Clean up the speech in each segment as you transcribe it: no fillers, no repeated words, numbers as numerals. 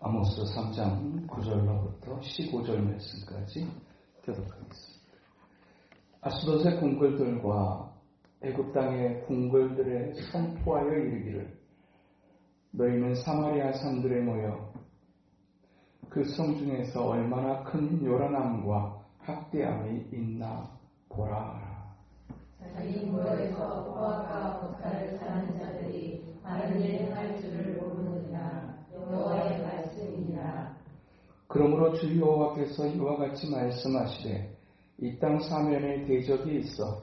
아모스 3장 9절로부터 15절 말씀까지 교독하겠습니다. 아스돗의 궁궐들과 애굽 땅의 궁궐들에 선포하여 이르기를 너희는 사마리아 산들에 모여 그 성 중에서 얼마나 큰 요란함과 학대함이 있나 보라. 자기 모여서 포악과 독사를 사는 자들이 바른 일 행할 줄을 모르느니라. 여호와의 말씀이니라. 그러므로 주 여호와께서 이와 같이 말씀하시되 이 땅 사면에 대적이 있어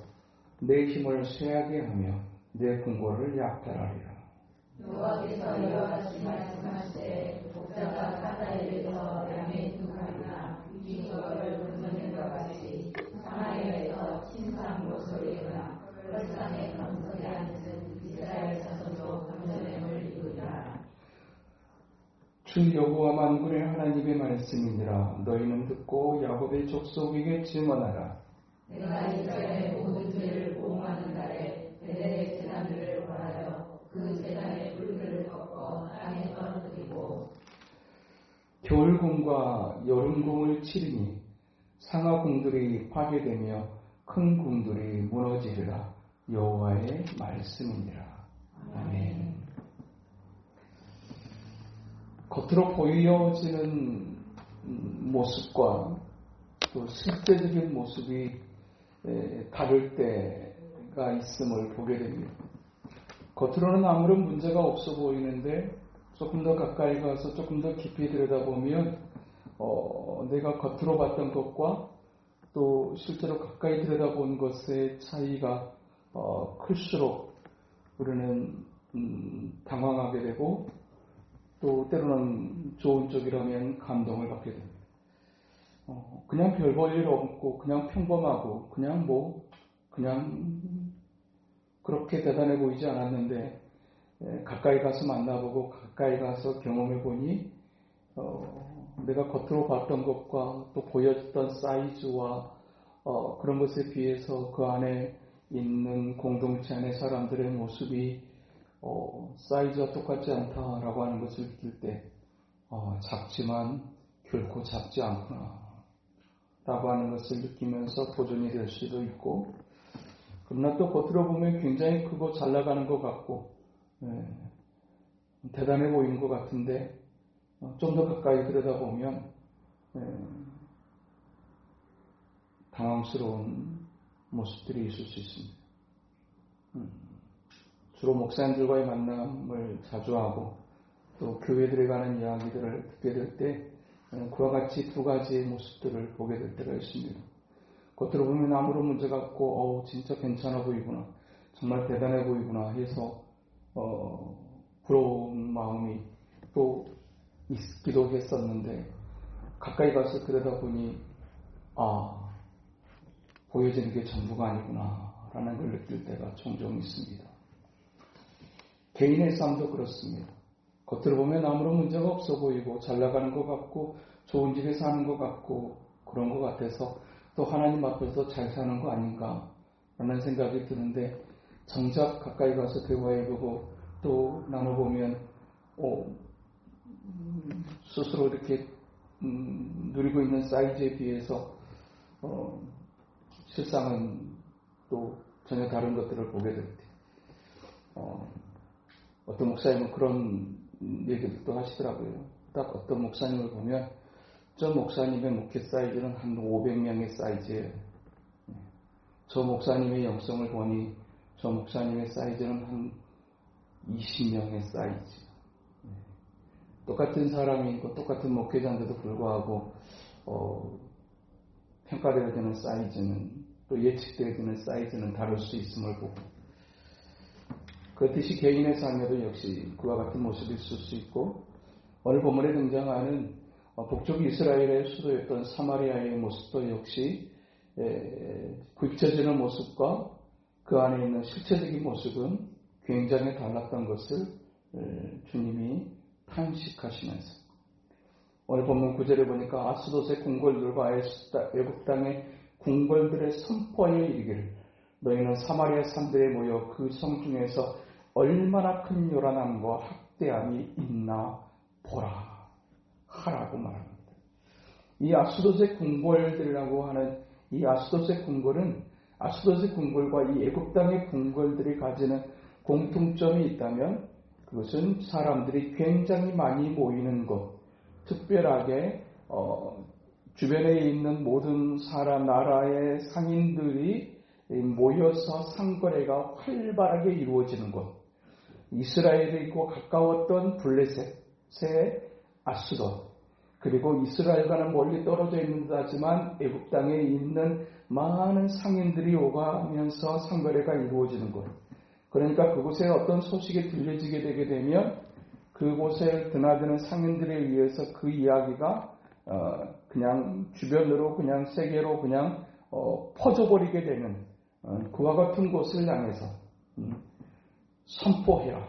내 힘을 쇠하게 하며 내 궁궐을 약탈하리라. 여호와께서 이와 같이 말씀하시되 독자가 사자에게서 양의 두 가지나 유지거를 건져낸 것 같이 사마리아에서 침상 모서리거나 헐상에 건설에 앉은 이스라엘 자손도 건져냄을 이루리라. 주 여호와 만군의 하나님의 말씀이니라. 너희는 듣고 야곱의 족속에게 증언하라. 내가 이스라엘의 모든 죄를 보응하는 날에 베델의 제단들을 벌하여 그 제단의 불들을 꺾어 땅에 떨어뜨리고 겨울궁과 여름궁을 치르니 상하궁들이 파괴되며 큰 궁들이 무너지리라. 여호와의 말씀이니라. 아멘. 겉으로 보여지는 모습과 또 실제적인 모습이 다를 때가 있음을 보게 됩니다. 겉으로는 아무런 문제가 없어 보이는데 조금 더 가까이 가서 조금 더 깊이 들여다보면 내가 겉으로 봤던 것과 또 실제로 가까이 들여다본 것의 차이가 클수록 우리는 당황하게 되고 또 때로는 좋은 쪽이라면 감동을 받게 됩니다. 그냥 별 볼 일 없고 그냥 평범하고 그냥 그렇게 대단해 보이지 않았는데 가까이 가서 만나보고 가까이 가서 경험해 보니 내가 겉으로 봤던 것과 또 보였던 사이즈와 그런 것에 비해서 그 안에 있는 공동체 안의 사람들의 모습이 사이즈와 똑같지 않다라고 하는 것을 느낄 때 작지만 결코 작지 않구나 라고 하는 것을 느끼면서 도전이 될 수도 있고, 그러나 또 겉으로 보면 굉장히 크고 잘 나가는 것 같고 대단해 보이는 것 같은데 좀 더 가까이 들여다보면 당황스러운 모습들이 있을 수 있습니다. 주로 목사님들과의 만남을 자주 하고 또 교회들에 관한 이야기들을 듣게 될 때 그와 같이 두 가지의 모습들을 보게 될 때가 있습니다. 겉으로 보면 아무런 문제가 없고 진짜 괜찮아 보이구나, 정말 대단해 보이구나 해서 부러운 마음이 또 있기도 했었는데 가까이 가서 들여다보니 보여지는 게 전부가 아니구나 라는 걸 느낄 때가 종종 있습니다. 개인의 삶도 그렇습니다. 겉으로 보면 아무런 문제가 없어 보이고 잘 나가는 것 같고 좋은 집에 사는 것 같고 그런 것 같아서 또 하나님 앞에서 잘 사는 거 아닌가 라는 생각이 드는데 정작 가까이 가서 대화해보고 또 나눠보면 스스로 이렇게 누리고 있는 사이즈에 비해서 실상은 또 전혀 다른 것들을 보게 될 때 어떤 목사님은 그런 얘기도 하시더라고요. 딱 어떤 목사님을 보면 저 목사님의 목회 사이즈는 한 500명의 사이즈예요. 저 목사님의 영성을 보니 저 목사님의 사이즈는 한 20명의 사이즈. 똑같은 사람이고 똑같은 목회자인데도 불구하고 평가되어야 되는 사이즈는 또 예측되어야 되는 사이즈는 다를 수 있음을 보고 그렇듯이 개인의 삶에도 역시 그와 같은 모습이 있을 수 있고 오늘 본문에 등장하는 북쪽 이스라엘의 수도였던 사마리아의 모습도 역시 비춰지는 모습과 그 안에 있는 실체적인 모습은 굉장히 달랐던 것을 주님이 탄식하시면서 오늘 본문 9절에 보니까 아스돗의 궁궐들과 애굽 땅의 궁궐들의 선포하여 이르기를 너희는 사마리아 산들에 모여 그 성 중에서 얼마나 큰 요란함과 학대함이 있나 보라. 하라고 말합니다. 이 아스돗의 궁궐들이라고 하는 이 아스돗의 궁궐은 아스돗의 궁궐과 이 애굽 땅의 궁궐들이 가지는 공통점이 있다면 그것은 사람들이 굉장히 많이 모이는 곳, 특별하게 주변에 있는 모든 나라의 상인들이 모여서 상거래가 활발하게 이루어지는 곳, 이스라엘과 가까웠던 블레셋의 아스돗, 그리고 이스라엘과는 멀리 떨어져 있는 듯하지만 애굽 땅에 있는 많은 상인들이 오가면서 상거래가 이루어지는 곳. 그러니까 그곳에 어떤 소식이 들려지게 되게 되면 그곳에 드나드는 상인들에 의해서 그 이야기가 그냥 주변으로 그냥 세계로 그냥 퍼져버리게 되는 그와 같은 곳을 향해서 선포해라.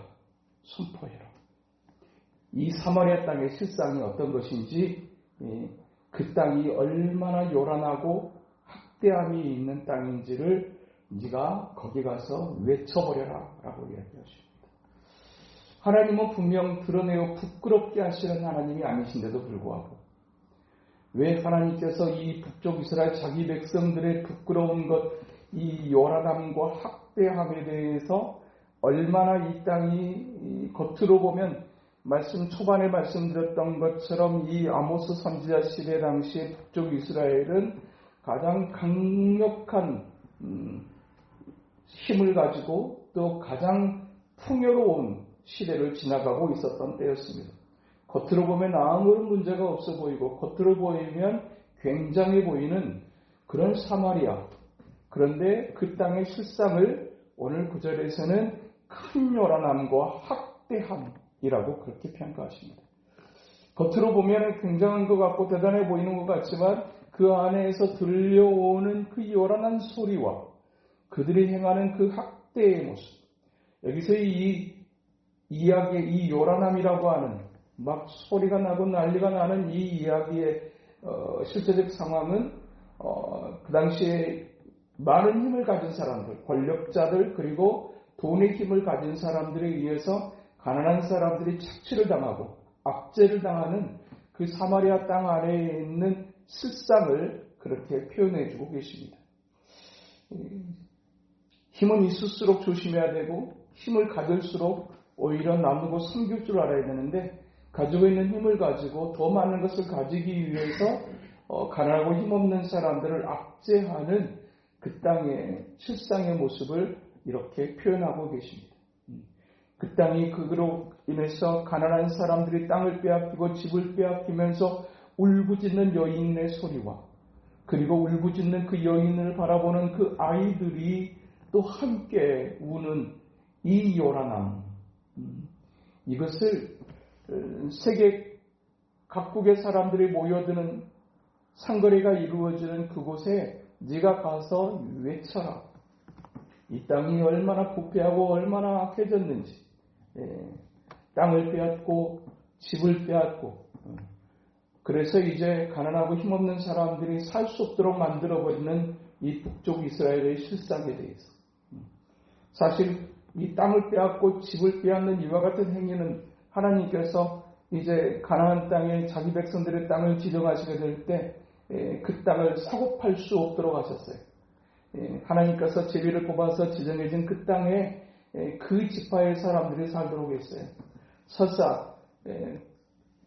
이 사마리아 땅의 실상이 어떤 것인지, 그 땅이 얼마나 요란하고 학대함이 있는 땅인지를 네가 거기 가서 외쳐버려라 라고 이야기하십니다. 하나님은 분명 드러내어 부끄럽게 하시는 하나님이 아니신데도 불구하고 왜 하나님께서 이 북쪽 이스라엘 자기 백성들의 부끄러운 것, 이 요란함과 학대함에 대해서 얼마나 이 땅이 겉으로 보면 초반에 말씀드렸던 것처럼 이 아모스 선지자 시대 당시에 북쪽 이스라엘은 가장 강력한 힘을 가지고 또 가장 풍요로운 시대를 지나가고 있었던 때였습니다. 겉으로 보면 아무런 문제가 없어 보이고 겉으로 보이면 굉장해 보이는 그런 사마리아. 그런데 그 땅의 실상을 오늘 구절에서는 큰 요란함과 학대함이라고 그렇게 평가하십니다. 겉으로 보면 굉장한 것 같고 대단해 보이는 것 같지만 그 안에서 들려오는 그 요란한 소리와 그들이 행하는 그 학대의 모습, 여기서 이 이야기의 이 요란함이라고 하는 막 소리가 나고 난리가 나는 이 이야기의 실제적 상황은 그 당시에 많은 힘을 가진 사람들, 권력자들 그리고 돈의 힘을 가진 사람들에 의해서 가난한 사람들이 착취를 당하고 압제를 당하는 그 사마리아 땅 안에 있는 실상을 그렇게 표현해주고 계십니다. 힘은 있을수록 조심해야 되고 힘을 가질수록 오히려 나누고 섬길 줄 알아야 되는데 가지고 있는 힘을 가지고 더 많은 것을 가지기 위해서 가난하고 힘없는 사람들을 압제하는 그 땅의 실상의 모습을 이렇게 표현하고 계십니다. 그 땅이 그로 인해서 가난한 사람들이 땅을 빼앗기고 집을 빼앗기면서 울부짖는 여인의 소리와 그리고 울부짖는 그 여인을 바라보는 그 아이들이 또 함께 우는 이 요란함, 이것을 세계 각국의 사람들이 모여드는 상거래가 이루어지는 그곳에 네가 가서 외쳐라. 이 땅이 얼마나 부패하고 얼마나 악해졌는지, 땅을 빼앗고 집을 빼앗고 그래서 이제 가난하고 힘없는 사람들이 살 수 없도록 만들어버리는 이 북쪽 이스라엘의 실상에 대해서, 사실 이 땅을 빼앗고 집을 빼앗는 이와 같은 행위는 하나님께서 이제 가나안 땅에 자기 백성들의 땅을 지정하시게 될 때 그 땅을 사고 팔 수 없도록 하셨어요. 하나님께서 제비를 뽑아서 지정해진 그 땅에 그 지파의 사람들이 살도록 했어요. 설사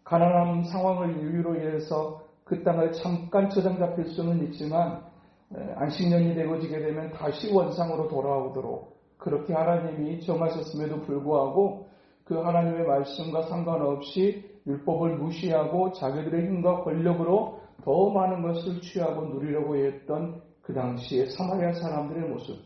가난한 상황을 이유로 해서 그 땅을 잠깐 저장 잡힐 수는 있지만 안식년이 되어지게 되면 다시 원상으로 돌아오도록 그렇게 하나님이 정하셨음에도 불구하고 그 하나님의 말씀과 상관없이 율법을 무시하고 자기들의 힘과 권력으로 더 많은 것을 취하고 누리려고 했던 그 당시의 사마리아 사람들의 모습.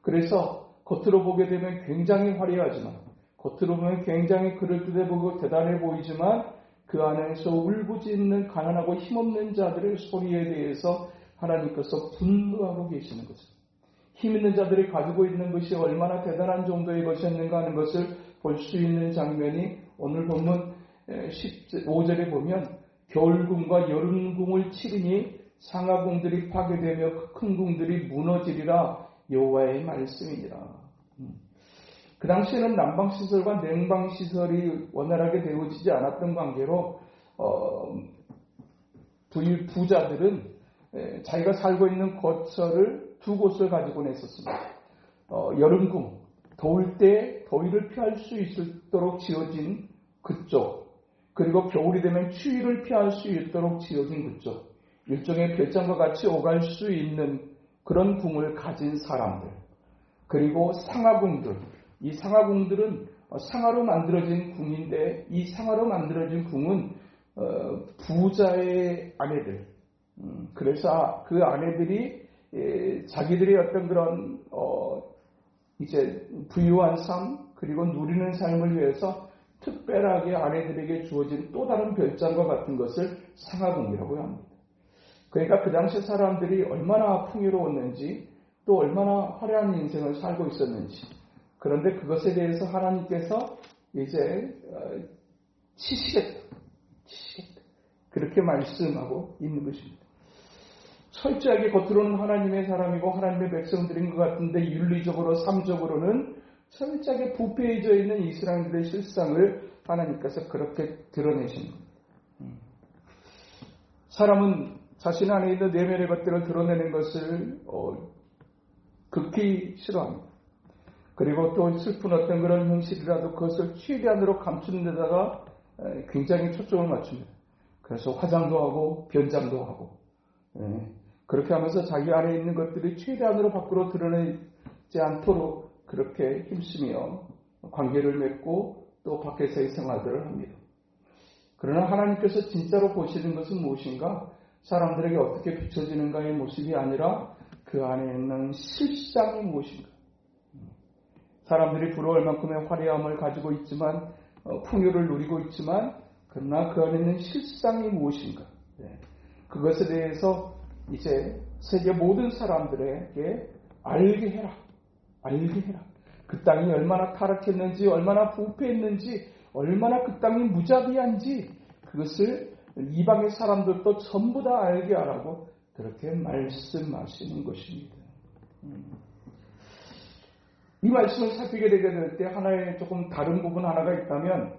그래서 겉으로 보게 되면 굉장히 화려하지만, 겉으로 보면 굉장히 그럴듯해 보이고 대단해 보이지만 그 안에서 울부짖는 가난하고 힘없는 자들의 소리에 대해서 하나님께서 분노하고 계시는 거죠. 힘 있는 자들이 가지고 있는 것이 얼마나 대단한 정도의 것이었는가 하는 것을 볼 수 있는 장면이 오늘 본문 15절에 보면 겨울궁과 여름궁을 치르니 상하궁들이 파괴되며 큰 궁들이 무너지리라 여호와의 말씀이니라. 그 당시에는 난방시설과 냉방시설이 원활하게 되어지지 않았던 관계로 부자들은 자기가 살고 있는 거처를 두 곳을 가지고 냈었습니다. 여름궁, 더울 때 더위를 피할 수 있도록 지어진 그쪽, 그리고 겨울이 되면 추위를 피할 수 있도록 지어진 그쪽, 일종의 별장과 같이 오갈 수 있는 그런 궁을 가진 사람들, 그리고 상하궁들. 이 상하궁들은 상하로 만들어진 궁인데, 이 상하로 만들어진 궁은 부자의 아내들, 그래서 그 아내들이 자기들의 어떤 그런 이제 부유한 삶, 그리고 누리는 삶을 위해서 특별하게 아내들에게 주어진 또 다른 별장과 같은 것을 상하궁이라고 합니다. 그러니까 그 당시 사람들이 얼마나 풍요로웠는지, 또 얼마나 화려한 인생을 살고 있었는지, 그런데 그것에 대해서 하나님께서 이제 치시겠다, 그렇게 말씀하고 있는 것입니다. 철저하게 겉으로는 하나님의 사람이고 하나님의 백성들인 것 같은데, 윤리적으로 삶적으로는 철저하게 부패해져 있는 이스라엘들의 실상을 하나님께서 그렇게 드러내신 겁니다. 사람은 자신 안에 있는 내면의 것들을 드러내는 것을 극히 싫어합니다. 그리고 또 슬픈 어떤 그런 현실이라도 그것을 최대한으로 감추는 데다가 굉장히 초점을 맞춥니다. 그래서 화장도 하고 변장도 하고, 그렇게 하면서 자기 안에 있는 것들이 최대한으로 밖으로 드러내지 않도록 그렇게 힘쓰며 관계를 맺고 또 밖에서의 생활들을 합니다. 그러나 하나님께서 진짜로 보시는 것은 무엇인가? 사람들에게 어떻게 비춰지는가의 모습이 아니라 그 안에 있는 실상이 무엇인가? 사람들이 부러울 만큼의 화려함을 가지고 있지만, 풍요를 누리고 있지만, 그러나 그 안에 있는 실상이 무엇인가? 그것에 대해서 이제 세계 모든 사람들에게 알게 해라. 그 땅이 얼마나 타락했는지, 얼마나 부패했는지, 얼마나 그 땅이 무자비한지, 그것을 이방의 사람들도 전부 다 알게 하라고 그렇게 말씀하시는 것입니다. 이 말씀을 살피게 되게 될 때 하나의 조금 다른 부분 하나가 있다면,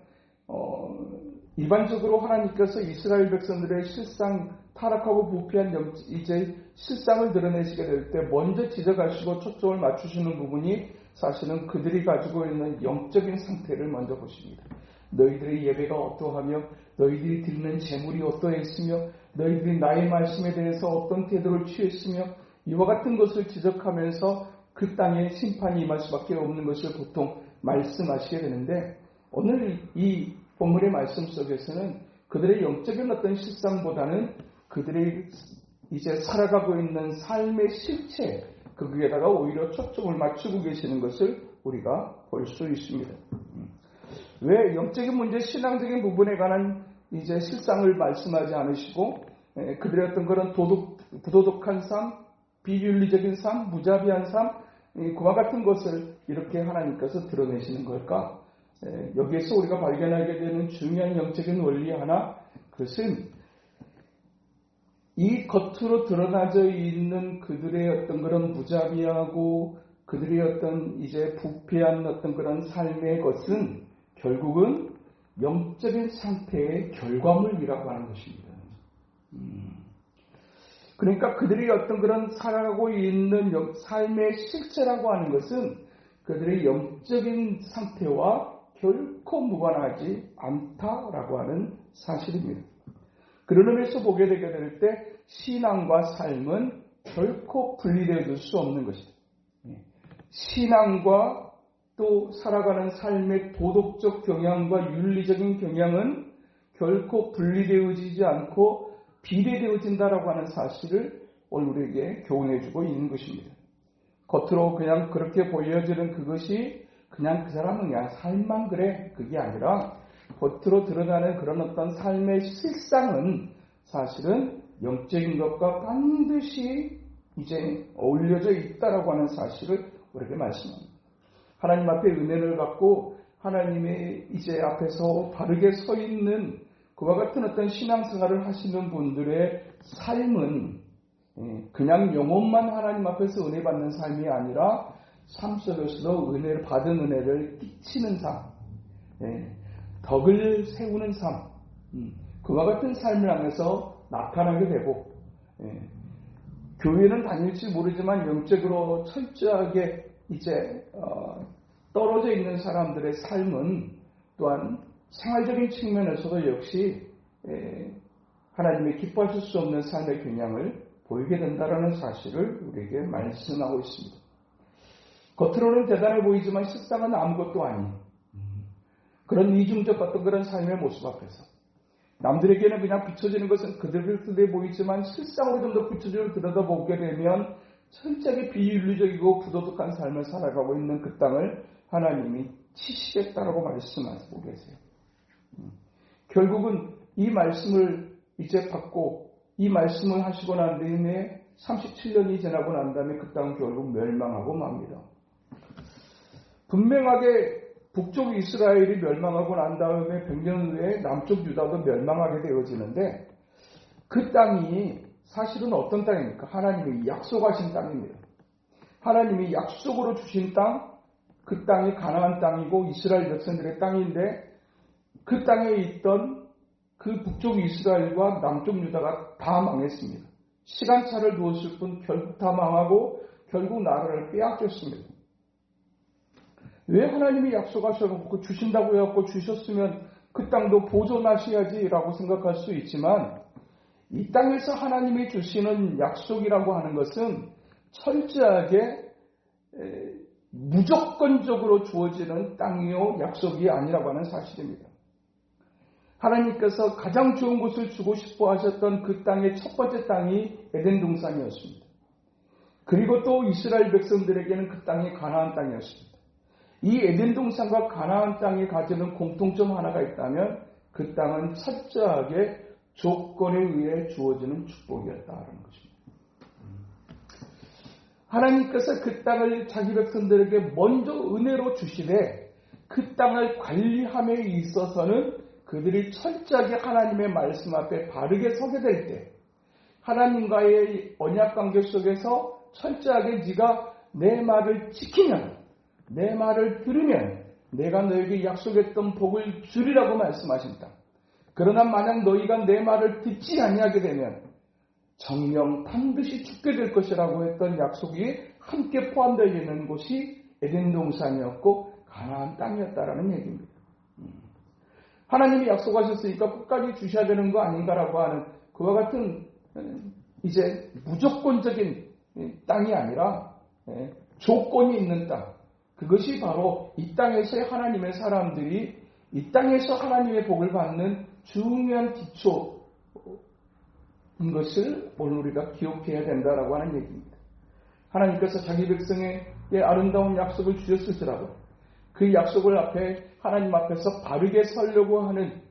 일반적으로 하나님께서 이스라엘 백성들의 실상, 타락하고 부패한 이제 실상을 드러내시게 될 때 먼저 지적하시고 초점을 맞추시는 부분이 사실은 그들이 가지고 있는 영적인 상태를 먼저 보십니다. 너희들의 예배가 어떠하며, 너희들이 드리는 재물이 어떠했으며, 너희들이 나의 말씀에 대해서 어떤 태도를 취했으며, 이와 같은 것을 지적하면서 그 땅에 심판이 임할 수밖에 없는 것을 보통 말씀하시게 되는데, 오늘 이 본문의 말씀 속에서는 그들의 영적인 어떤 실상보다는 그들의 이제 살아가고 있는 삶의 실체, 거기에다가 오히려 초점을 맞추고 계시는 것을 우리가 볼 수 있습니다. 왜 영적인 문제, 신앙적인 부분에 관한 이제 실상을 말씀하지 않으시고 그들의 어떤 그런 부도덕한 삶, 비윤리적인 삶, 무자비한 삶, 그와 같은 것을 이렇게 하나님께서 드러내시는 걸까? 여기에서 우리가 발견하게 되는 중요한 영적인 원리 하나, 그것은 이 겉으로 드러나져 있는 그들의 어떤 그런 무자비하고 그들의 어떤 이제 부패한 어떤 그런 삶의 것은 결국은 영적인 상태의 결과물이라고 하는 것입니다. 그러니까 그들이 어떤 그런 살아가고 있는 삶의 실체라고 하는 것은 그들의 영적인 상태와 결코 무관하지 않다라고 하는 사실입니다. 그런 의미에서 보게 되게 될 때 신앙과 삶은 결코 분리되어 둘 수 없는 것이다. 신앙과 또 살아가는 삶의 도덕적 경향과 윤리적인 경향은 결코 분리되어지지 않고 비례되어진다라고 하는 사실을 오늘 우리에게 교훈해주고 있는 것입니다. 겉으로 그냥 그렇게 보여지는 그것이 그냥 그 사람은 그냥 삶만 그래, 그게 아니라 겉으로 드러나는 그런 어떤 삶의 실상은 사실은 영적인 것과 반드시 이제 어울려져 있다라고 하는 사실을 우리에게 말씀합니다. 하나님 앞에 은혜를 받고 하나님의 이제 앞에서 바르게 서 있는 그와 같은 어떤 신앙생활을 하시는 분들의 삶은 그냥 영혼만 하나님 앞에서 은혜 받는 삶이 아니라 삶 속에서도 은혜를 받은 은혜를 끼치는 삶, 덕을 세우는 삶, 그와 같은 삶을 향해서 나타나게 되고, 교회는 다닐지 모르지만 영적으로 철저하게 이제 떨어져 있는 사람들의 삶은 또한 생활적인 측면에서도 역시 하나님이 기뻐하실 수 없는 삶의 균형을 보이게 된다는 사실을 우리에게 말씀하고 있습니다. 겉으로는 대단해 보이지만 실상은 아무것도 아닌 그런 이중적 어떤 그런 삶의 모습 앞에서 남들에게는 그냥 비춰지는 것은 그들에 보이지만 실상으로 좀 더 구체적으로 들여다보게 되면 철저하게 비윤리적이고 부도덕한 삶을 살아가고 있는 그 땅을 하나님이 치시겠다라고 말씀하시고 계세요. 결국은 이 말씀을 이제 받고 이 말씀을 하시고 난 다음에 37년이 지나고 난 다음에 그 땅은 결국 멸망하고 맙니다. 분명하게 북쪽 이스라엘이 멸망하고 난 다음에 100년 후에 남쪽 유다도 멸망하게 되어지는데 그 땅이 사실은 어떤 땅입니까? 하나님이 약속하신 땅입니다. 하나님이 약속으로 주신 땅, 그 땅이 가나안 땅이고 이스라엘 백성들의 땅인데 그 땅에 있던 그 북쪽 이스라엘과 남쪽 유다가 다 망했습니다. 시간차를 두었을 뿐 결국 다 망하고 결국 나라를 빼앗겼습니다. 왜 하나님이 약속하셔서 주신다고 해갖고 주셨으면 그 땅도 보존하셔야지라고 생각할 수 있지만 이 땅에서 하나님이 주시는 약속이라고 하는 것은 철저하게 무조건적으로 주어지는 땅이요 약속이 아니라고 하는 사실입니다. 하나님께서 가장 좋은 곳을 주고 싶어 하셨던 그 땅의 첫 번째 땅이 에덴 동산이었습니다. 그리고 또 이스라엘 백성들에게는 그 땅이 가나안 땅이었습니다. 이 에덴 동산과 가나안 땅이 가지는 공통점 하나가 있다면 그 땅은 철저하게 조건에 의해 주어지는 축복이었다는 것입니다. 하나님께서 그 땅을 자기 백성들에게 먼저 은혜로 주시되 그 땅을 관리함에 있어서는 그들이 철저하게 하나님의 말씀 앞에 바르게 서게 될 때 하나님과의 언약관계 속에서 철저하게 네가 내 말을 지키면 내 말을 들으면 내가 너에게 약속했던 복을 주리라고 말씀하신다. 그러나 만약 너희가 내 말을 듣지 아니하게 되면 정령 반드시 죽게 될 것이라고 했던 약속이 함께 포함되어 있는 곳이 에덴 동산이었고 가나안 땅이었다라는 얘기입니다. 하나님이 약속하셨으니까 끝까지 주셔야 되는 거 아닌가라고 하는 그와 같은 이제 무조건적인 땅이 아니라 조건이 있는 땅. 그것이 바로 이 땅에서의 하나님의 사람들이 이 땅에서 하나님의 복을 받는 중요한 기초인 것을 오늘 우리가 기억해야 된다라고 하는 얘기입니다. 하나님께서 자기 백성에게 아름다운 약속을 주셨을지라도 그 약속을 앞에 하나님 앞에서 바르게 서려고 하는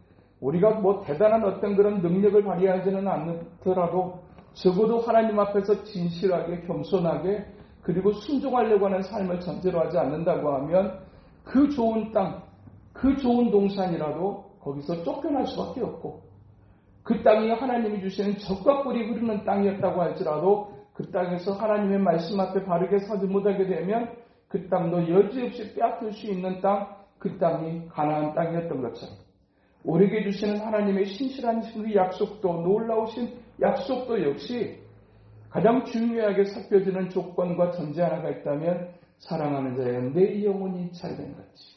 우리가 뭐 대단한 어떤 그런 능력을 발휘하지는 않더라도 적어도 하나님 앞에서 진실하게 겸손하게 그리고 순종하려고 하는 삶을 전제로 하지 않는다고 하면 그 좋은 땅, 그 좋은 동산이라도 거기서 쫓겨날 수밖에 없고 그 땅이 하나님이 주시는 젖과 꿀이 흐르는 땅이었다고 할지라도 그 땅에서 하나님의 말씀 앞에 바르게 서지 못하게 되면 그 땅도 여지없이 빼앗길 수 있는 땅, 그 땅이 가나안 땅이었던 것처럼 우리에게 주시는 하나님의 신실한 그 약속도 놀라우신 약속도 역시 가장 중요하게 살펴지는 조건과 전제 하나가 있다면 사랑하는 자여 내 영혼이 잘된 같이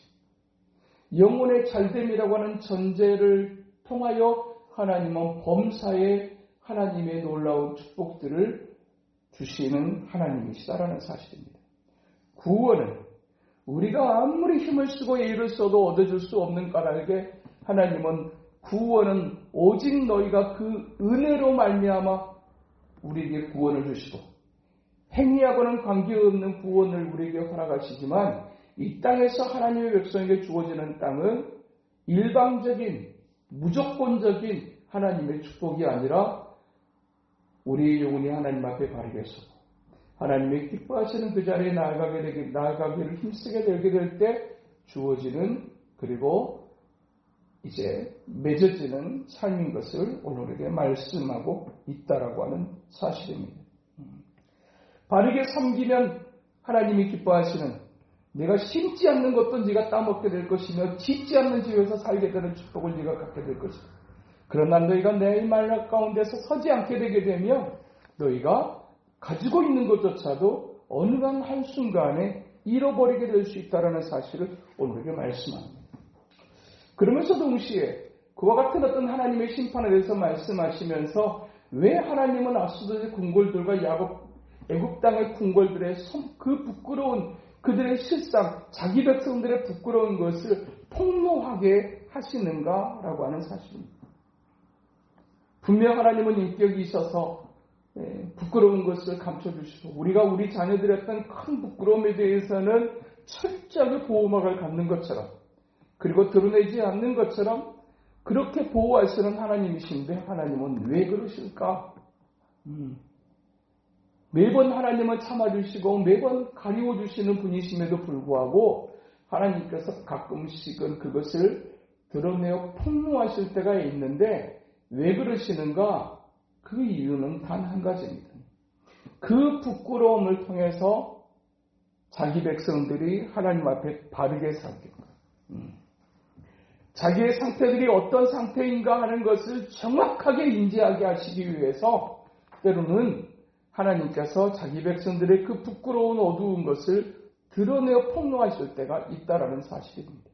영혼의 잘됨이라고 하는 전제를 통하여 하나님은 범사에 하나님의 놀라운 축복들을 주시는 하나님이시다라는 사실입니다. 구원은 우리가 아무리 힘을 쓰고 애를 써도 얻어줄 수 없는 까닭에 하나님은 구원은 오직 너희가 그 은혜로 말미암아 우리에게 구원을 주시고 행위하고는 관계없는 구원을 우리에게 허락하시지만 이 땅에서 하나님의 백성에게 주어지는 땅은 일방적인 무조건적인 하나님의 축복이 아니라 우리의 영혼이 하나님 앞에 바르게 서고 하나님의 기뻐하시는 그 자리에 나아가기를 힘쓰게 되게 될 때 주어지는 그리고 이제 맺어지는 삶인 것을 오늘에게 말씀하고 있다라고 하는 사실입니다. 바르게 섬기면 하나님이 기뻐하시는 내가 심지 않는 것도 네가 따먹게 될 것이며 짓지 않는 집에서 살게 되는 축복을 네가 갖게 될 것이다. 그러나 너희가 내 말 가운데서 서지 않게 되게 되면 너희가 가지고 있는 것조차도 어느 한순간에 잃어버리게 될 수 있다는 사실을 오늘에게 말씀합니다. 그러면서 동시에 그와 같은 어떤 하나님의 심판에 대해서 말씀하시면서 왜 하나님은 아수르의 궁궐들과 애굽 땅의 궁궐들의 그 부끄러운 그들의 실상, 자기 백성들의 부끄러운 것을 폭로하게 하시는가라고 하는 사실입니다. 분명 하나님은 인격이 있어서 부끄러운 것을 감춰주시고 우리가 우리 자녀들의 어떤 큰 부끄러움에 대해서는 철저하게 보호막을 갖는 것처럼 그리고 드러내지 않는 것처럼 그렇게 보호하시는 하나님이신데 하나님은 왜 그러실까? 매번 하나님은 참아주시고 매번 가리워주시는 분이심에도 불구하고 하나님께서 가끔씩은 그것을 드러내어 폭로하실 때가 있는데 왜 그러시는가? 그 이유는 단 한 가지입니다. 그 부끄러움을 통해서 자기 백성들이 하나님 앞에 바르게 살게 자기의 상태들이 어떤 상태인가 하는 것을 정확하게 인지하게 하시기 위해서 때로는 하나님께서 자기 백성들의 그 부끄러운 어두운 것을 드러내어 폭로하실 때가 있다라는 사실입니다.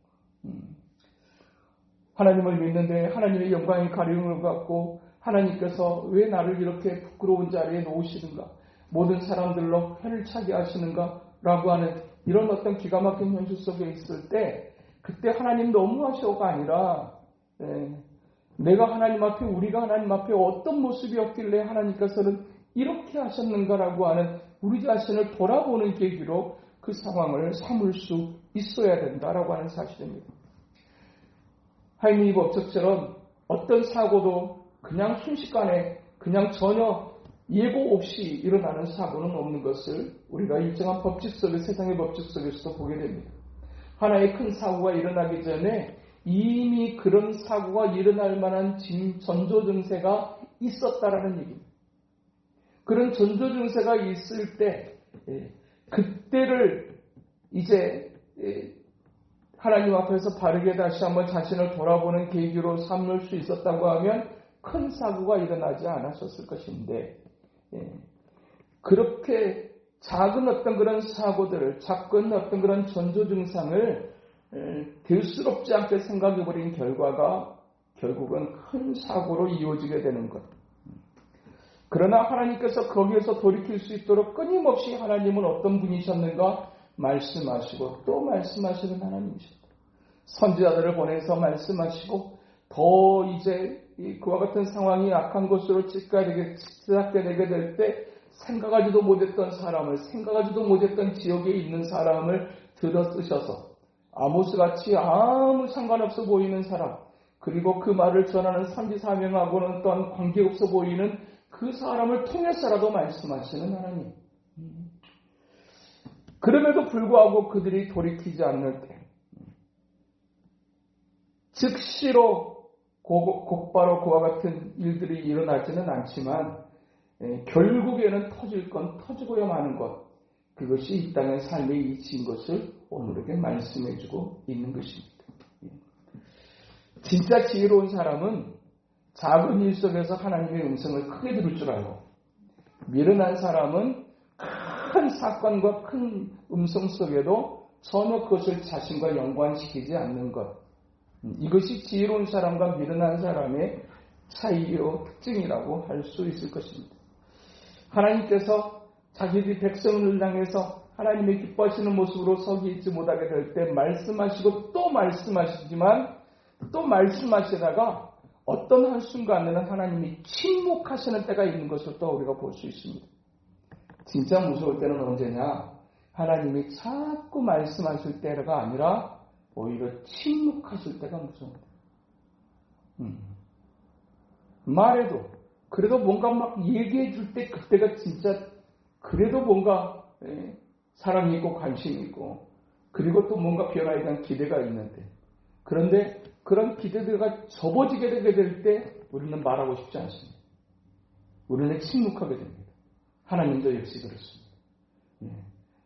하나님을 믿는데 하나님의 영광의 가리움을 갖고 하나님께서 왜 나를 이렇게 부끄러운 자리에 놓으시는가? 모든 사람들로 회를 차게 하시는가? 라고 하는 이런 어떤 기가 막힌 현실 속에 있을 때 그때 하나님 너무하셔가 아니라 내가 하나님 앞에 우리가 하나님 앞에 어떤 모습이었길래 하나님께서는 이렇게 하셨는가라고 하는 우리 자신을 돌아보는 계기로 그 상황을 삼을 수 있어야 된다라고 하는 사실입니다. 하이미니 법칙처럼 어떤 사고도 그냥 순식간에 그냥 전혀 예고 없이 일어나는 사고는 없는 것을 우리가 일정한 법칙 속에 세상의 법칙 속에서도 보게 됩니다. 하나의 큰 사고가 일어나기 전에 이미 그런 사고가 일어날 만한 전조 증세가 있었다라는 얘기입니다. 그런 전조 증세가 있을 때 그때를 이제 하나님 앞에서 바르게 다시 한번 자신을 돌아보는 계기로 삼을 수 있었다고 하면 큰 사고가 일어나지 않았었을 것인데 그렇게 작은 어떤 그런 사고들을 작은 어떤 그런 전조 증상을 대수롭지 않게 생각해버린 결과가 결국은 큰 사고로 이어지게 되는 것. 그러나 하나님께서 거기에서 돌이킬 수 있도록 끊임없이 하나님은 어떤 분이셨는가 말씀하시고 또 말씀하시는 하나님이셨다. 선지자들을 보내서 말씀하시고 더 이제 그와 같은 상황이 악한 것으로 찌작게 되게 될 때 생각하지도 못했던 사람을 생각하지도 못했던 지역에 있는 사람을 들어 쓰셔서 아모스같이 아무 상관없어 보이는 사람 그리고 그 말을 전하는 선지사명하고는 또한 관계없어 보이는 그 사람을 통해서라도 말씀하시는 하나님. 그럼에도 불구하고 그들이 돌이키지 않을 때 즉시로 곧바로 그와 같은 일들이 일어나지는 않지만 결국에는 터질 건 터지고야 마는 것 그것이 이 땅의 삶의 이치인 것을 오늘에게 말씀해주고 있는 것입니다. 진짜 지혜로운 사람은 작은 일 속에서 하나님의 음성을 크게 들을 줄 알고 미련한 사람은 큰 사건과 큰 음성 속에도 전혀 그것을 자신과 연관시키지 않는 것 이것이 지혜로운 사람과 미련한 사람의 차이요 특징이라고 할 수 있을 것입니다. 하나님께서 자기들이 백성을 향해서 하나님의 기뻐하시는 모습으로 서기 있지 못하게 될 때 말씀하시고 또 말씀하시지만 또 말씀하시다가 어떤 한순간에는 하나님이 침묵하시는 때가 있는 것을 또 우리가 볼 수 있습니다. 진짜 무서울 때는 언제냐? 하나님이 자꾸 말씀하실 때가 아니라 오히려 침묵하실 때가 무서워요. 말해도 그래도 뭔가 막 얘기해 줄 때 그때가 진짜 그래도 뭔가 사랑이 있고 관심이 있고 그리고 또 뭔가 변화에 대한 기대가 있는데 그런데 그런 기대들과 접어지게 되게 될 때 우리는 말하고 싶지 않습니다. 우리는 침묵하게 됩니다. 하나님도 역시 그렇습니다.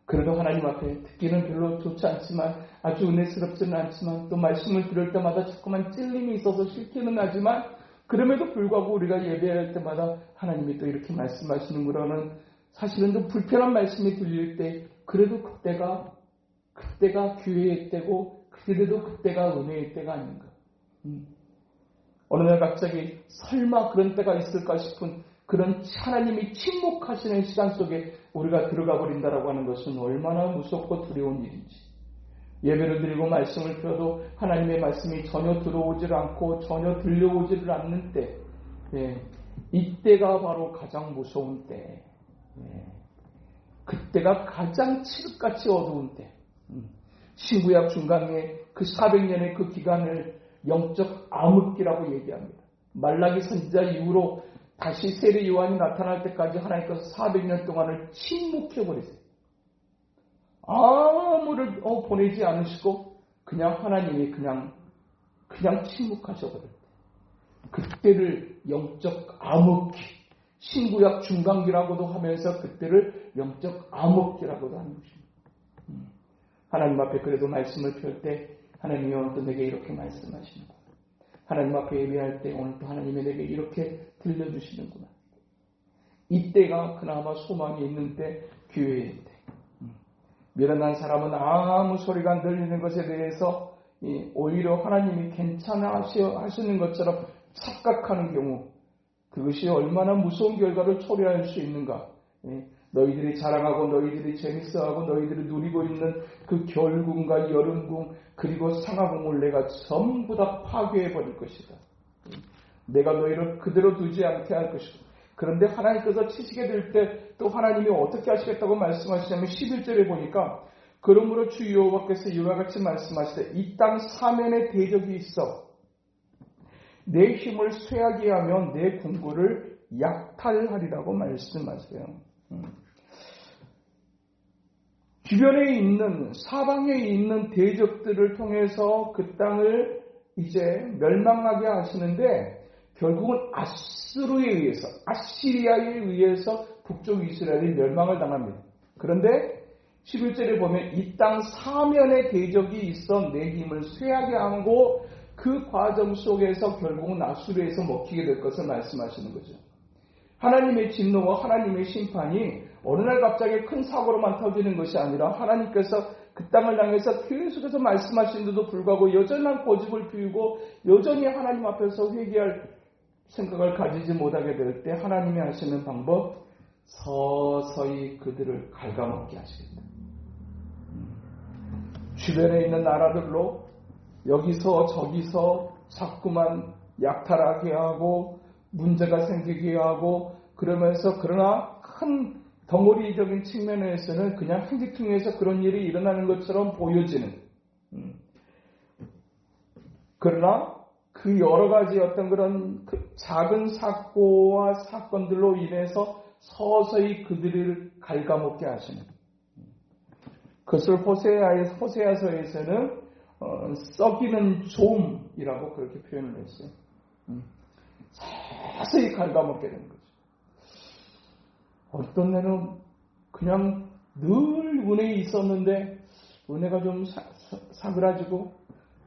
그래도 하나님 앞에 듣기는 별로 좋지 않지만 아주 은혜스럽지는 않지만 또 말씀을 들을 때마다 자꾸만 찔림이 있어서 싫기는 하지만 그럼에도 불구하고 우리가 예배할 때마다 하나님이 또 이렇게 말씀하시는구나는 사실은 좀 불편한 말씀이 들릴 때 그래도 그때가 기회의 때고 그래도 그때가 은혜의 때가 아닌가. 어느 날 갑자기 설마 그런 때가 있을까 싶은 그런 하나님이 침묵하시는 시간 속에 우리가 들어가 버린다라고 하는 것은 얼마나 무섭고 두려운 일인지. 예배를 드리고 말씀을 펴도 하나님의 말씀이 전혀 들어오질 않고 전혀 들려오지를 않는 때, 이때가 바로 가장 무서운 때. 그때가 가장 칠흑같이 어두운 때. 신구약 중간에 그 400년의 그 기간을 영적 암흑기라고 얘기합니다. 말라기 선지자 이후로 다시 세례 요한이 나타날 때까지 하나님께서 400년 동안을 침묵해버리세요. 아무를 보내지 않으시고 그냥 하나님이 그냥 침묵하셔버렸대. 그때를 영적 암흑기, 신구약 중간기라고도 하면서 그때를 영적 암흑기라고도 하는 것입니다. 하나님 앞에 그래도 말씀을 펼 때 하나님이 오늘 또 내게 이렇게 말씀하시는구나. 하나님 앞에 예배할 때 오늘 또 하나님이 내게 이렇게 들려주시는구나. 이때가 그나마 소망이 있는 때, 기회의 때. 미련한 사람은 아무 소리가 안 들리는 것에 대해서 오히려 하나님이 괜찮아 하시는 것처럼 착각하는 경우, 그것이 얼마나 무서운 결과를 초래할 수 있는가. 너희들이 자랑하고 너희들이 재밌어하고 너희들이 누리고 있는 그 겨울궁과 여름궁 그리고 상하궁을 내가 전부 다 파괴해버릴 것이다. 내가 너희를 그대로 두지 않게 할 것이다. 그런데 하나님께서 치시게 될 때 또 하나님이 어떻게 하시겠다고 말씀하시냐면 11절에 보니까 그러므로 주 여호와께서 이와 같이 말씀하시되 이 땅 사면에 대적이 있어 내 힘을 쇠하게 하면 내 궁궐을 약탈하리라고 말씀하세요. 주변에 있는 사방에 있는 대적들을 통해서 그 땅을 이제 멸망하게 하시는데 결국은 아수르에 의해서 아시리아에 의해서 북쪽 이스라엘이 멸망을 당합니다. 그런데 11절에 보면 이 땅 사면에 대적이 있어 내 힘을 쇠하게 하고 그 과정 속에서 결국은 아수르에서 먹히게 될 것을 말씀하시는 거죠. 하나님의 진노와 하나님의 심판이 어느 날 갑자기 큰 사고로만 터지는 것이 아니라 하나님께서 그 땅을 향해서 계속해서 말씀하시는데도 불구하고 여전한 고집을 피우고 여전히 하나님 앞에서 회개할 생각을 가지지 못하게 될 때 하나님이 하시는 방법, 서서히 그들을 갉아먹게 하시겠다. 주변에 있는 나라들로 여기서 저기서 자꾸만 약탈하게 하고 문제가 생기게 하고 그러면서 그러나 큰 덩어리적인 측면에서는 그냥 행지퉁에서 그런 일이 일어나는 것처럼 보여지는 그러나 그 여러 가지 어떤 그런 작은 사고와 사건들로 인해서 서서히 그들을 갉아먹게 하시는 그것을 호세아서에서는 썩이는 좀이라고 그렇게 표현을 했어요. 서서히 갉아먹게 되는 거죠. 어떤 때는 그냥 늘 은혜에 있었는데 은혜가 좀 사그라지고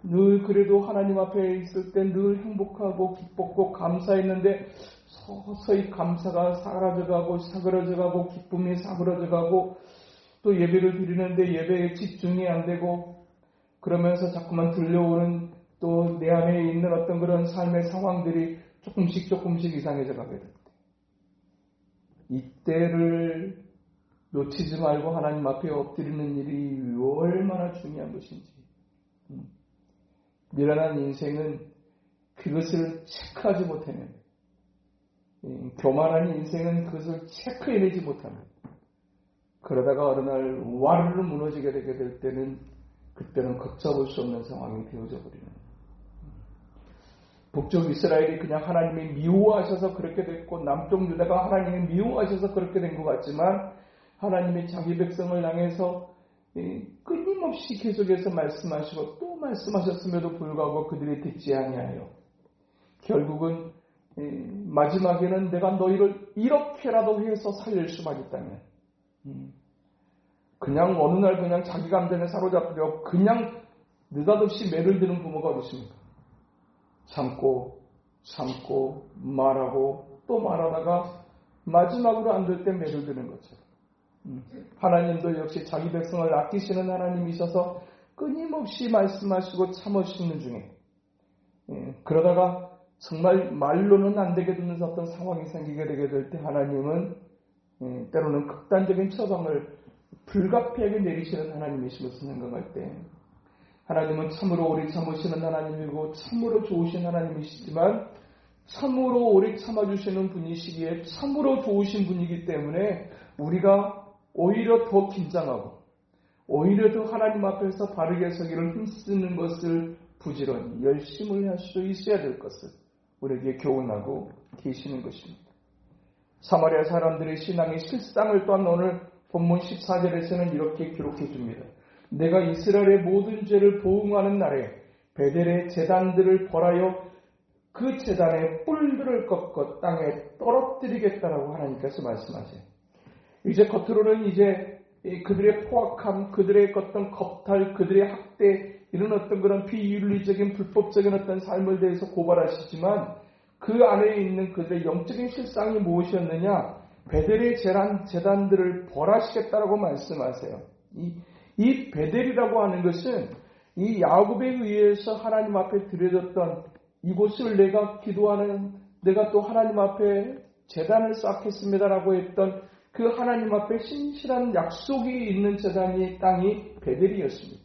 늘 그래도 하나님 앞에 있을 때 늘 행복하고 기뻤고 감사했는데 서서히 감사가 사라져가고 사그라져가고 기쁨이 사그라져가고 또 예배를 드리는데 예배에 집중이 안 되고 그러면서 자꾸만 들려오는 또 내 안에 있는 어떤 그런 삶의 상황들이 조금씩 이상해져 가게 됩니다. 이때를 놓치지 말고 하나님 앞에 엎드리는 일이 얼마나 중요한 것인지. 미련한 인생은 그것을 체크하지 못하면, 교만한 인생은 그것을 체크해내지 못하면, 그러다가 어느 날 와르르 무너지게 되게 될 때는 그때는 걷잡을 수 없는 상황이 되어져 버리는. 북쪽 이스라엘이 그냥 하나님이 미워하셔서 그렇게 됐고 남쪽 유다가 하나님이 미워하셔서 그렇게 된 것 같지만 하나님이 자기 백성을 향해서 끊임없이 계속해서 말씀하시고 또 말씀하셨음에도 불구하고 그들이 듣지 아니하여 결국은 마지막에는 내가 너희를 이렇게라도 해서 살릴 수만 있다면 그냥 어느 날 그냥 자기 감정에 사로잡혀 그냥 느닷없이 매를 드는 부모가 어디 있습니까? 참고 참고 말하고 또 말하다가 마지막으로 안 될 때 매를 드는 것처럼 하나님도 역시 자기 백성을 아끼시는 하나님이셔서 끊임없이 말씀하시고 참으시는 중에 그러다가 정말 말로는 안 되게 되는 어떤 상황이 생기게 되게 될 때 하나님은 때로는 극단적인 처방을 불가피하게 내리시는 하나님이심을 생각할 때 하나님은 참으로 오래 참으시는 하나님이고 참으로 좋으신 하나님이시지만 참으로 오래 참아주시는 분이시기에 참으로 좋으신 분이기 때문에 우리가 오히려 더 긴장하고 오히려 더 하나님 앞에서 바르게 서기를 힘쓰는 것을 부지런히 열심히 할 수 있어야 될 것을 우리에게 교훈하고 계시는 것입니다. 사마리아 사람들의 신앙의 실상을 또한 오늘 본문 14절에서는 이렇게 기록해 줍니다. 내가 이스라엘의 모든 죄를 보응하는 날에 베델의 제단들을 벌하여 그 제단의 뿔들을 꺾어 땅에 떨어뜨리겠다라고 하나님께서 말씀하세요. 이제 겉으로는 이제 그들의 포악함, 그들의 어떤 겁탈, 그들의 학대 이런 어떤 그런 비윤리적인 불법적인 어떤 삶을 대해서 고발하시지만 그 안에 있는 그들의 영적인 실상이 무엇이었느냐? 베델의 제단들을 벌하시겠다라고 말씀하세요. 이 베델이라고 하는 것은 이 야곱에 의해서 하나님 앞에 드려졌던 이곳을 내가 기도하는 내가 또 하나님 앞에 제단을 쌓겠습니다라고 했던 그 하나님 앞에 신실한 약속이 있는 제단이 땅이 베델이었습니다.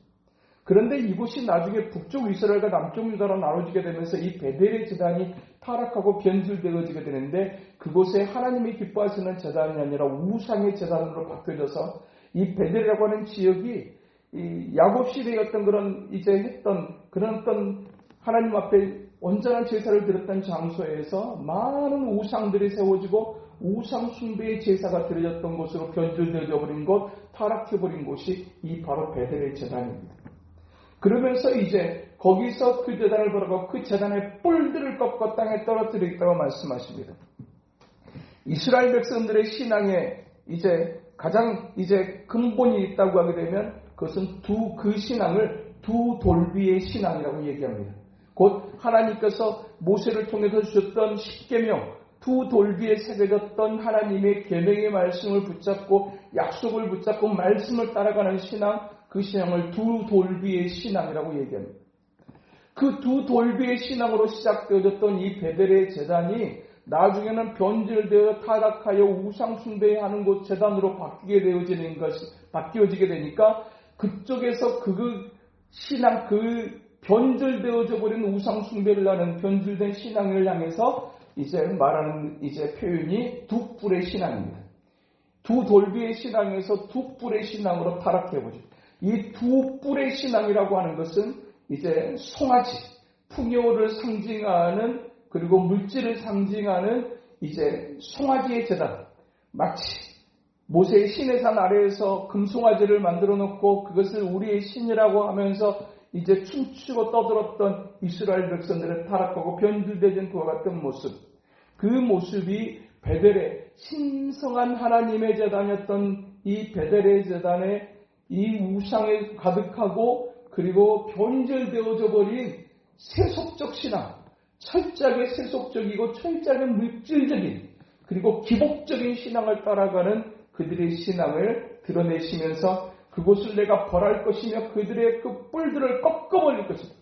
그런데 이곳이 나중에 북쪽 이스라엘과 남쪽 유다로 나눠지게 되면서 이 베델의 제단이 타락하고 변질되어지게 되는데 그곳에 하나님이 기뻐하시는 제단이 아니라 우상의 제단으로 바뀌어져서 이 베델이라고 하는 지역이 이 야곱 시대의 어떤 그런 이제 했던 그런 어떤 하나님 앞에 온전한 제사를 드렸던 장소에서 많은 우상들이 세워지고 우상 숭배의 제사가 드려졌던 곳으로 변질되어 버린 곳, 타락해 버린 곳이 이 바로 베델의 제단입니다. 그러면서 이제 거기서 그 제단을 벌하고 그 제단의 뿔들을 꺾어 땅에 떨어뜨리겠다고 말씀하십니다. 이스라엘 백성들의 신앙에 이제 가장 이제 근본이 있다고 하게 되면 그것은 그 신앙을 두 돌비의 신앙이라고 얘기합니다. 곧 하나님께서 모세를 통해서 주셨던 십계명, 두 돌비에 새겨졌던 하나님의 계명의 말씀을 붙잡고 약속을 붙잡고 말씀을 따라가는 신앙, 그 신앙을 두 돌비의 신앙이라고 얘기합니다. 그 두 돌비의 신앙으로 시작되어졌던 이 베델의 제단이 나중에는 변질되어 타락하여 우상 숭배하는 곳 제단으로 바뀌어지게 되니까 그쪽에서 그 신앙, 그 변질되어져 버린 우상 숭배를 하는 변질된 신앙을 향해서 이제 말하는 이제 표현이 두 뿔의 신앙입니다. 두 돌비의 신앙에서 두 뿔의 신앙으로 타락해보죠. 이 두 뿔의 신앙이라고 하는 것은 이제 송아지, 풍요를 상징하는 그리고 물질을 상징하는 이제 송아지의 제단. 마치 모세의 시내산 아래에서 금송아지를 만들어 놓고 그것을 우리의 신이라고 하면서 이제 춤추고 떠들었던 이스라엘 백성들의 타락하고 변질되는 그와 같은 모습. 그 모습이 베델의 신성한 하나님의 제단이었던 이 베델의 제단에 이 우상에 가득하고 그리고 변질되어져 버린 세속적 신앙, 철저하게 세속적이고 철저하게 물질적인 그리고 기복적인 신앙을 따라가는 그들의 신앙을 드러내시면서 그곳을 내가 벌할 것이며 그들의 그 뿔들을 꺾어버릴 것이다.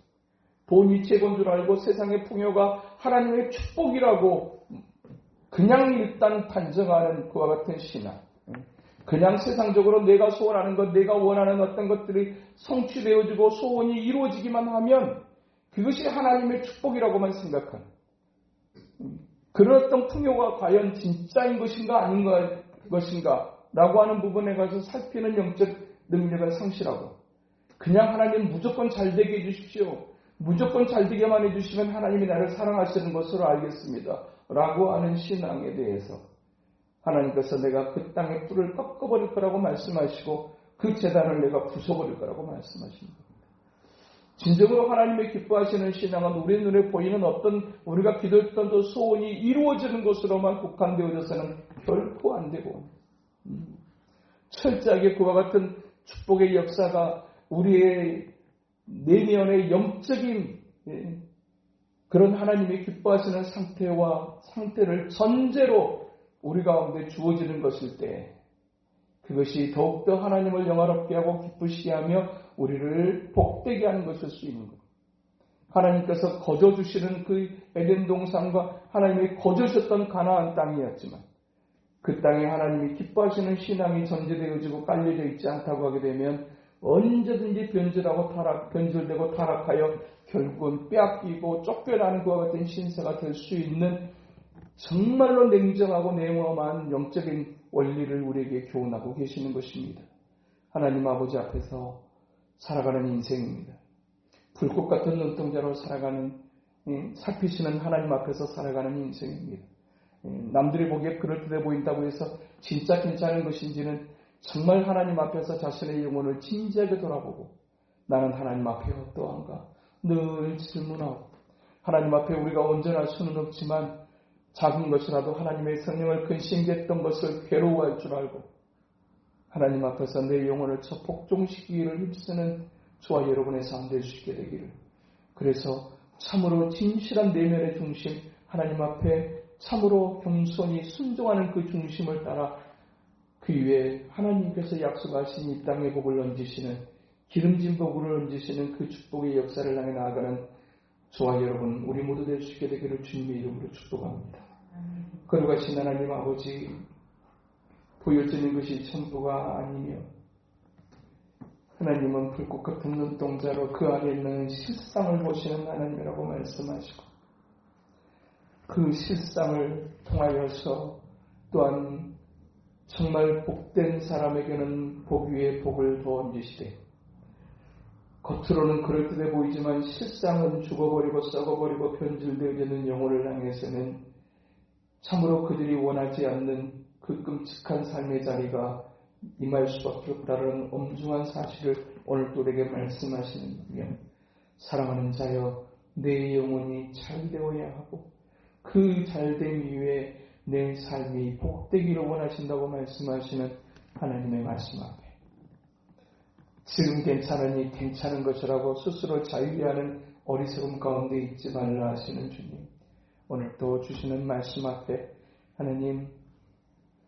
돈이 최고인 줄 알고 세상의 풍요가 하나님의 축복이라고 그냥 일단 판정하는 그와 같은 신앙. 그냥 세상적으로 내가 소원하는 것, 내가 원하는 어떤 것들이 성취되어지고 소원이 이루어지기만 하면 그것이 하나님의 축복이라고만 생각하는 그런 어떤 풍요가 과연 진짜인 것인가 아닌 것인가 라고 하는 부분에 가서 살피는 영적 능력을 상실하고 그냥 하나님 무조건 잘되게 해주십시오. 무조건 잘되게만 해주시면 하나님이 나를 사랑하시는 것으로 알겠습니다. 라고 하는 신앙에 대해서 하나님께서 내가 그 땅의 뿔을 꺾어버릴 거라고 말씀하시고 그 제단을 내가 부숴버릴 거라고 말씀하십니다. 진정으로 하나님의 기뻐하시는 신앙은 우리 눈에 보이는 어떤 우리가 기도했던 소원이 이루어지는 것으로만 국한되어져서는 결코 안 되고 철저하게 그와 같은 축복의 역사가 우리의 내면의 영적인 그런 하나님이 기뻐하시는 상태를 전제로 우리 가운데 주어지는 것일 때 그것이 더욱더 하나님을 영화롭게 하고 기쁘시게 하며 우리를 복되게 하는 것일 수 있는 것. 하나님께서 거저주시는 그 에덴 동산과 하나님이 거저주셨던 가나안 땅이었지만 그 땅에 하나님이 기뻐하시는 신앙이 전제되어지고 깔려져 있지 않다고 하게 되면 언제든지 변질되고 타락하여 결국은 빼앗기고 쫓겨나는 것과 같은 신세가 될 수 있는 정말로 냉정하고 냉엄한 영적인 원리를 우리에게 교훈하고 계시는 것입니다. 하나님 아버지 앞에서 살아가는 인생입니다. 불꽃 같은 눈동자로 살아가는, 살피시는 하나님 앞에서 살아가는 인생입니다. 남들이 보기에 그럴듯해 보인다고 해서 진짜 괜찮은 것인지는 정말 하나님 앞에서 자신의 영혼을 진지하게 돌아보고 나는 하나님 앞에 어떠한가 늘 질문하고 하나님 앞에 우리가 온전할 수는 없지만 작은 것이라도 하나님의 성령을 근심했던 것을 괴로워할 줄 알고 하나님 앞에서 내 영혼을 복종시키기를 힘쓰는 저와 여러분의 삶 될 수 있게 되기를. 그래서 참으로 진실한 내면의 중심 하나님 앞에 참으로 겸손히 순종하는 그 중심을 따라 그 위에 하나님께서 약속하신 이 땅의 복을 얹으시는 기름진 복을 얹으시는 그 축복의 역사를 향해 나아가는 저와 여러분 우리 모두 될 수 있게 되기를 주님의 이름으로 축복합니다. 거룩하신 하나님 아버지 보여지는 것이 전부가 아니며 하나님은 불꽃 같은 눈동자로 그 안에 있는 실상을 보시는 하나님이라고 말씀하시고 그 실상을 통하여서 또한 정말 복된 사람에게는 복 위에 복을 더 얹으시되 겉으로는 그럴듯해 보이지만 실상은 죽어버리고 썩어버리고 변질되어지는 영혼을 향해서는 참으로 그들이 원하지 않는 그 끔찍한 삶의 자리가 임할 수밖에 없다는 엄중한 사실을 오늘 또 우리에게 말씀하시는며 사랑하는 자여 내 영혼이 잘되어야 하고 그 잘됨 이후에 내 삶이 복되기를 원하신다고 말씀하시는 하나님의 말씀 앞에 지금 괜찮으니 괜찮은 것이라고 스스로 자유해하는 어리석음 가운데 있지 말라 하시는 주님 오늘 또 주시는 말씀 앞에 하나님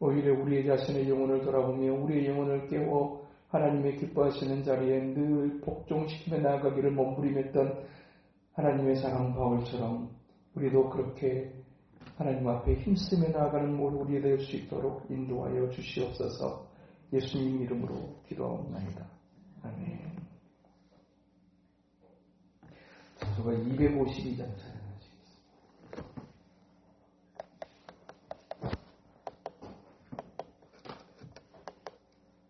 오히려 우리의 자신의 영혼을 돌아보며 우리의 영혼을 깨워 하나님의 기뻐하시는 자리에 늘 복종시키며 나아가기를 몸부림했던 하나님의 사랑 바울처럼 우리도 그렇게 하나님 앞에 힘쓰며 나아가는 모든 우리 될 수 있도록 인도하여 주시옵소서. 예수님 이름으로 기도하옵나이다. 아멘. 저서가 252장